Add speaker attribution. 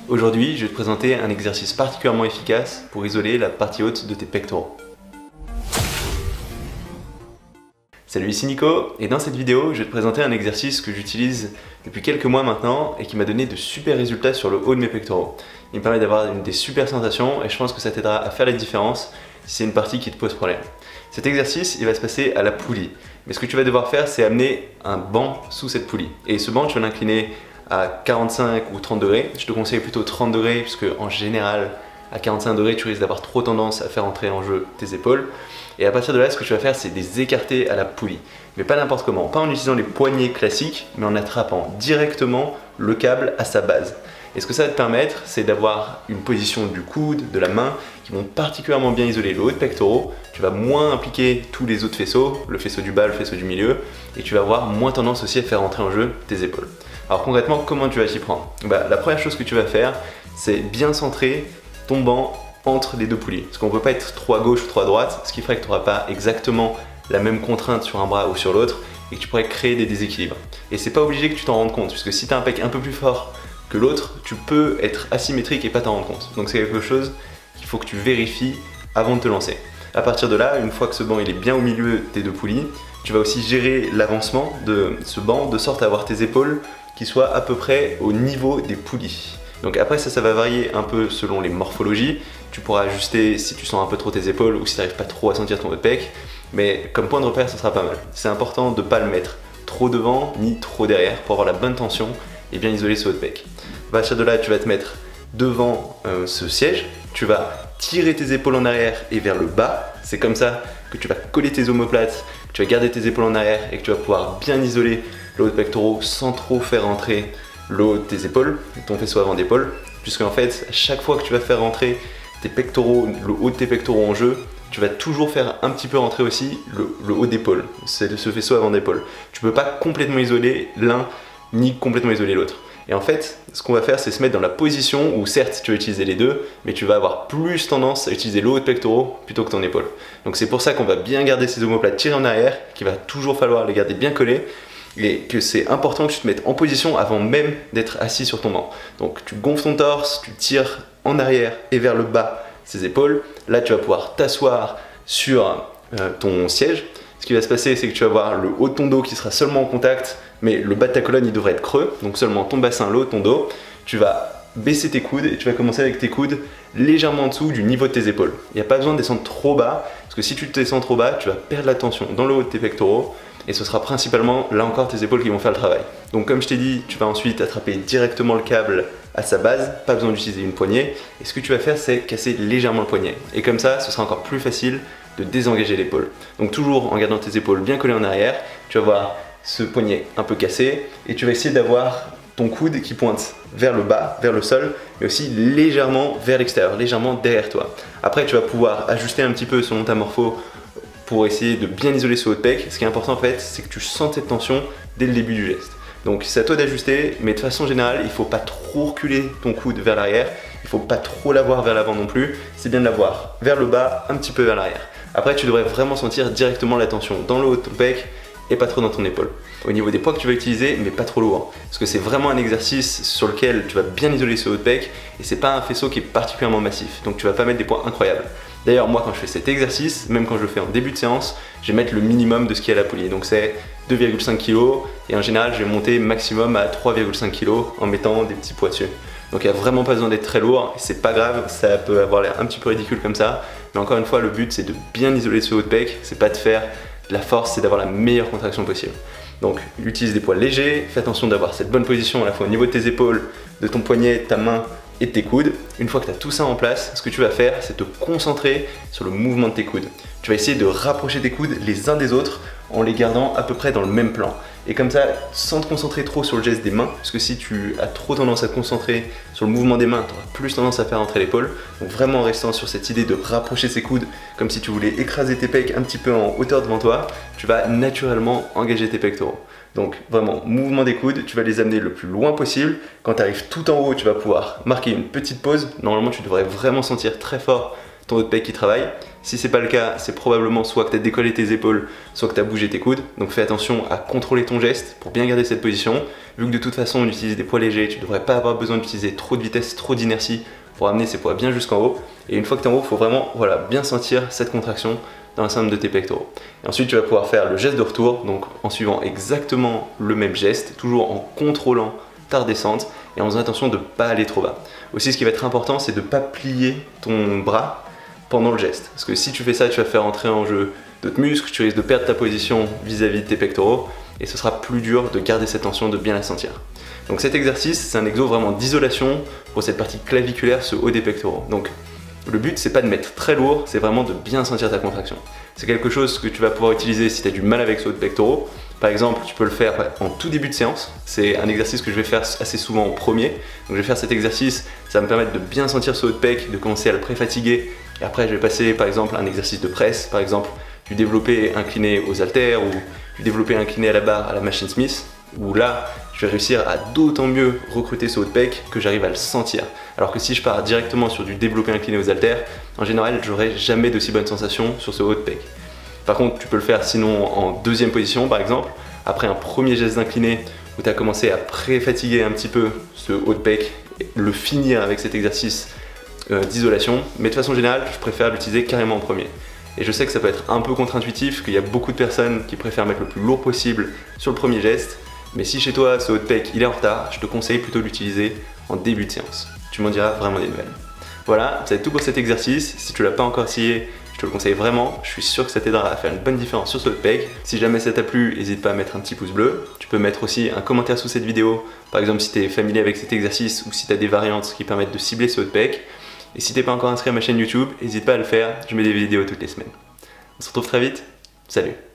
Speaker 1: Aujourd'hui, je vais te présenter un exercice particulièrement efficace pour isoler la partie haute de tes pectoraux. Salut, ici Nico, et dans cette vidéo, je vais te présenter un exercice que j'utilise depuis quelques mois maintenant et qui m'a donné de super résultats sur le haut de mes pectoraux. Il me permet d'avoir des super sensations et je pense que ça t'aidera à faire la différence si c'est une partie qui te pose problème. Cet exercice, il va se passer à la poulie. Mais ce que tu vas devoir faire, c'est amener un banc sous cette poulie. Et ce banc, tu vas l'incliner à 45 ou 30 degrés. Je te conseille plutôt 30 degrés, puisque en général, à 45 degrés, tu risques d'avoir trop tendance à faire entrer en jeu tes épaules. Et à partir de là, ce que tu vas faire, c'est les écarter à la poulie. Mais pas n'importe comment, pas en utilisant les poignets classiques, mais en attrapant directement le câble à sa base. Et ce que ça va te permettre, c'est d'avoir une position du coude, de la main, qui vont particulièrement bien isoler le haut de pectoraux. Tu vas moins impliquer tous les autres faisceaux, le faisceau du bas, le faisceau du milieu, et tu vas avoir moins tendance aussi à faire entrer en jeu tes épaules. Alors concrètement, comment tu vas t'y prendre? La première chose que tu vas faire, c'est bien centrer ton banc entre les deux poulies. Parce qu'on ne peut pas être trop à gauche ou trop à droite, ce qui ferait que tu n'auras pas exactement la même contrainte sur un bras ou sur l'autre, et que tu pourrais créer des déséquilibres. Et c'est pas obligé que tu t'en rendes compte, puisque si tu as un pec un peu plus fort que l'autre, tu peux être asymétrique et pas t'en rendre compte. Donc c'est quelque chose qu'il faut que tu vérifies avant de te lancer. À partir de là, une fois que ce banc il est bien au milieu de tes deux poulies, tu vas aussi gérer l'avancement de ce banc de sorte à avoir tes épaules qui soient à peu près au niveau des poulies. Donc après ça va varier un peu selon les morphologies. Tu pourras ajuster si tu sens un peu trop tes épaules ou si tu n'arrives pas trop à sentir ton haut de pec. Mais comme point de repère, ça sera pas mal. C'est important de ne pas le mettre trop devant ni trop derrière pour avoir la bonne tension et bien isoler ce haut de pec. À partir de là, tu vas te mettre devant ce siège. Tu vas tirer tes épaules en arrière et vers le bas. C'est comme ça que tu vas coller tes omoplates, que tu vas garder tes épaules en arrière et que tu vas pouvoir bien isoler le haut de pectoraux sans trop faire entrer le haut de tes épaules, ton faisceau avant d'épaule. Puisque en fait, chaque fois que tu vas faire rentrer tes pectoraux, le haut de tes pectoraux en jeu, tu vas toujours faire un petit peu rentrer aussi le haut d'épaule, c'est ce faisceau avant d'épaule. Tu ne peux pas complètement isoler l'un ni complètement isoler l'autre. Et en fait, ce qu'on va faire, c'est se mettre dans la position où certes tu vas utiliser les deux, mais tu vas avoir plus tendance à utiliser le haut de pectoraux plutôt que ton épaule. Donc c'est pour ça qu'on va bien garder ces omoplates tirées en arrière, qu'il va toujours falloir les garder bien collés, et que c'est important que tu te mettes en position avant même d'être assis sur ton banc. Donc tu gonfles ton torse, tu tires en arrière et vers le bas ses épaules. Là tu vas pouvoir t'asseoir sur ton siège. Ce qui va se passer, c'est que tu vas avoir le haut de ton dos qui sera seulement en contact, mais le bas de ta colonne il devrait être creux, donc seulement ton bassin, le haut de ton dos. Tu vas baisser tes coudes et tu vas commencer avec tes coudes légèrement en dessous du niveau de tes épaules. Il n'y a pas besoin de descendre trop bas, parce que si tu te descends trop bas, tu vas perdre la tension dans le haut de tes pectoraux, et ce sera principalement, là encore, tes épaules qui vont faire le travail. Donc comme je t'ai dit, tu vas ensuite attraper directement le câble à sa base, pas besoin d'utiliser une poignée, et ce que tu vas faire, c'est casser légèrement le poignet. Et comme ça, ce sera encore plus facile de désengager l'épaule. Donc toujours en gardant tes épaules bien collées en arrière, tu vas voir ce poignet un peu cassé, et tu vas essayer d'avoir ton coude qui pointe vers le bas, vers le sol, mais aussi légèrement vers l'extérieur, légèrement derrière toi. Après, tu vas pouvoir ajuster un petit peu selon ta morpho pour essayer de bien isoler ce haut de pec. Ce qui est important en fait, c'est que tu sentes cette tension dès le début du geste. Donc c'est à toi d'ajuster, mais de façon générale, il ne faut pas trop reculer ton coude vers l'arrière, il ne faut pas trop l'avoir vers l'avant non plus, c'est bien de l'avoir vers le bas, un petit peu vers l'arrière. Après, tu devrais vraiment sentir directement la tension dans le haut de ton pec et pas trop dans ton épaule. Au niveau des poids que tu vas utiliser, mais pas trop lourd, parce que c'est vraiment un exercice sur lequel tu vas bien isoler ce haut de pec et c'est pas un faisceau qui est particulièrement massif, donc tu vas pas mettre des poids incroyables. D'ailleurs, moi quand je fais cet exercice, même quand je le fais en début de séance, je vais mettre le minimum de ce qu'il y a à la poulie, donc c'est 2,5 kg et en général je vais monter maximum à 3,5 kg en mettant des petits poids dessus. Donc il n'y a vraiment pas besoin d'être très lourd, c'est pas grave, ça peut avoir l'air un petit peu ridicule comme ça, mais encore une fois le but c'est de bien isoler ce haut de pec, c'est pas de faire de la force, c'est d'avoir la meilleure contraction possible. Donc utilise des poids légers, fais attention d'avoir cette bonne position à la fois au niveau de tes épaules, de ton poignet, ta main et de tes coudes. Une fois que tu as tout ça en place, ce que tu vas faire, c'est te concentrer sur le mouvement de tes coudes. Tu vas essayer de rapprocher tes coudes les uns des autres en les gardant à peu près dans le même plan. Et comme ça, sans te concentrer trop sur le geste des mains, parce que si tu as trop tendance à te concentrer sur le mouvement des mains, tu auras plus tendance à faire entrer l'épaule. Donc vraiment en restant sur cette idée de rapprocher ses coudes, comme si tu voulais écraser tes pecs un petit peu en hauteur devant toi, tu vas naturellement engager tes pectoraux. Donc vraiment, mouvement des coudes, tu vas les amener le plus loin possible. Quand tu arrives tout en haut, tu vas pouvoir marquer une petite pause. Normalement, tu devrais vraiment sentir très fort ton haut de pec qui travaille. Si c'est pas le cas, c'est probablement soit que tu as décollé tes épaules, soit que tu as bougé tes coudes. Donc fais attention à contrôler ton geste pour bien garder cette position. Vu que de toute façon on utilise des poids légers, tu ne devrais pas avoir besoin d'utiliser trop de vitesse, trop d'inertie pour amener ces poids bien jusqu'en haut. Et une fois que tu es en haut, il faut vraiment bien sentir cette contraction dans l'ensemble de tes pectoraux. Et ensuite tu vas pouvoir faire le geste de retour, donc en suivant exactement le même geste, toujours en contrôlant ta redescente et en faisant attention de ne pas aller trop bas. Aussi ce qui va être important, c'est de ne pas plier ton bras pendant le geste. Parce que si tu fais ça, tu vas faire entrer en jeu d'autres muscles, tu risques de perdre ta position vis-à-vis de tes pectoraux et ce sera plus dur de garder cette tension, de bien la sentir. Donc cet exercice, c'est un exo vraiment d'isolation pour cette partie claviculaire, ce haut des pectoraux. Donc le but, c'est pas de mettre très lourd, c'est vraiment de bien sentir ta contraction. C'est quelque chose que tu vas pouvoir utiliser si tu as du mal avec ce haut de pectoraux. Par exemple, tu peux le faire en tout début de séance. C'est un exercice que je vais faire assez souvent en premier. Donc je vais faire cet exercice, ça va me permettre de bien sentir ce haut de pec, de commencer à le pré-fatiguer. Et après, je vais passer par exemple à un exercice de presse, par exemple du développé incliné aux haltères ou du développé incliné à la barre à la machine Smith, où là, je vais réussir à d'autant mieux recruter ce haut de pec que j'arrive à le sentir. Alors que si je pars directement sur du développé incliné aux haltères, en général, j'aurai jamais d'aussi bonne sensation sur ce haut de pec. Par contre, tu peux le faire sinon en deuxième position par exemple, après un premier geste d'incliné où tu as commencé à pré-fatiguer un petit peu ce haut de pec, le finir avec cet exercice d'isolation, mais de façon générale, je préfère l'utiliser carrément en premier. Et je sais que ça peut être un peu contre-intuitif, qu'il y a beaucoup de personnes qui préfèrent mettre le plus lourd possible sur le premier geste, mais si chez toi ce haut de pec il est en retard, je te conseille plutôt de l'utiliser en début de séance. Tu m'en diras vraiment des nouvelles. Voilà, ça va être tout pour cet exercice. Si tu l'as pas encore essayé, je te le conseille vraiment. Je suis sûr que ça t'aidera à faire une bonne différence sur ce haut de pec. Si jamais ça t'a plu, n'hésite pas à mettre un petit pouce bleu. Tu peux mettre aussi un commentaire sous cette vidéo, par exemple si tu es familier avec cet exercice ou si tu as des variantes qui permettent de cibler ce haut de pec. Et si t'es pas encore inscrit à ma chaîne YouTube, n'hésite pas à le faire, je mets des vidéos toutes les semaines. On se retrouve très vite, salut!